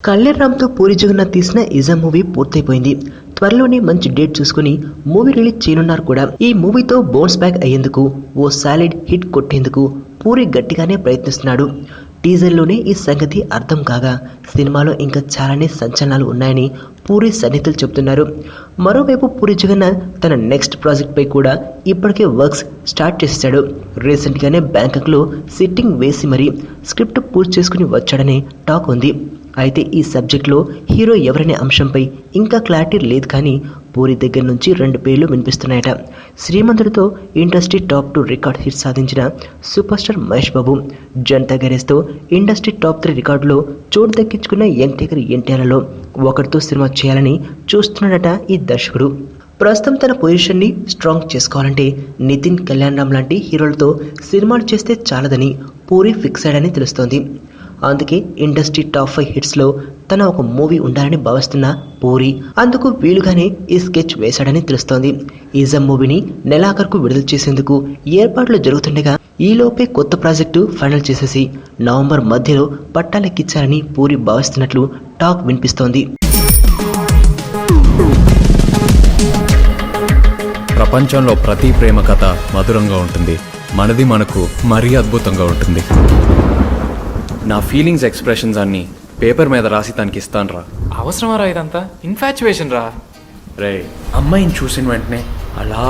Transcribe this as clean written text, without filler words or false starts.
కళ్యాణ్ రామ్తో పూరి జగన్నాథ్ తీసిన ism movie పూర్తయిపోయింది. త్వరలోనే మంచి డేట్ చూసుకుని మూవీ రిలీజ్ చేయనున్నారు కూడా. ఈ మూవీతో బౌన్స్ బ్యాక్ అయ్యేందుకు ఓ సాలిడ్ హిట్ కొట్టేందుకు పూరి గట్టిగానే ప్రయత్నిస్తున్నాడు. టీజర్లోనే ఈ సంగతి అర్థం కాగా సినిమాలో ఇంకా చాలానే సంచలనాలు ఉన్నాయని పూరి సన్నిహితులు చెబుతున్నారు. మరోవైపు పూరి జగన్నాథ్ తన నెక్స్ట్ ప్రాజెక్ట్ పై కూడా ఇప్పటికే వర్క్స్ స్టార్ట్ చేశాడు. రీసెంట్గానే బ్యాంకాక్లో సిట్టింగ్ వేసి మరీ స్క్రిప్ట్ పూర్తి చేసుకుని వచ్చాడనే టాక్ ఉంది. అయితే ఈ సబ్జెక్ట్లో హీరో ఎవరనే అంశంపై ఇంకా క్లారిటీ లేదు. కానీ పూరి దగ్గర నుంచి 2 పేర్లు వినిపిస్తున్నాయట. శ్రీమంతుడితో ఇండస్ట్రీ టాప్ 2 రికార్డ్ హిట్ సాధించిన super star Mahesh Babu, Janata గ్యారేజ్తో industry top 3 రికార్డులో చోటు దక్కించుకున్న యంగ్ టైగర్ ఎన్టీఆర్లలో ఒకరితో సినిమా చేయాలని చూస్తున్నాడట ఈ దర్శకుడు. ప్రస్తుతం తన పొజిషన్ని స్ట్రాంగ్ చేసుకోవాలంటే నితిన్, కళ్యాణ్ రామ్ లాంటి హీరోలతో సినిమాలు చేస్తే చాలదని పూరి ఫిక్స్ అయ్యాడని తెలుస్తోంది. అందుకే ఇండస్ట్రీ టాప్ 5 హిట్స్లో తన ఒక మూవీ ఉండాలని భావిస్తున్న పూరి అందుకు వీలుగానే ఈ స్కెచ్ వేశాడని తెలుస్తోంది. ఇజం మూవీని నెలాఖరుకు విడుదల చేసేందుకు ఏర్పాట్లు జరుగుతుండగా ఈలోపే కొత్త ప్రాజెక్టు ఫైనల్ చేసేసి నవంబర్ మధ్యలో పట్టాలెక్కించాలని పూరి భావిస్తున్నట్లు టాక్ వినిపిస్తోంది. ప్రపంచంలో ప్రతి ప్రేమ కథ మధురంగా ఉంటుంది. మనది మనకు మరీ అద్భుతంగా ఉంటుంది. నా ఫీలింగ్స్ ఎక్స్ప్రెషన్స్ అన్నీ పేపర్ మీద రాసి తనకి ఇస్తాను రా. అవసరమా రా ఇదంతా? ఇన్ఫాచ్యువేషన్ రా. రే, అమ్మాయిని చూసిన వెంటనే అలా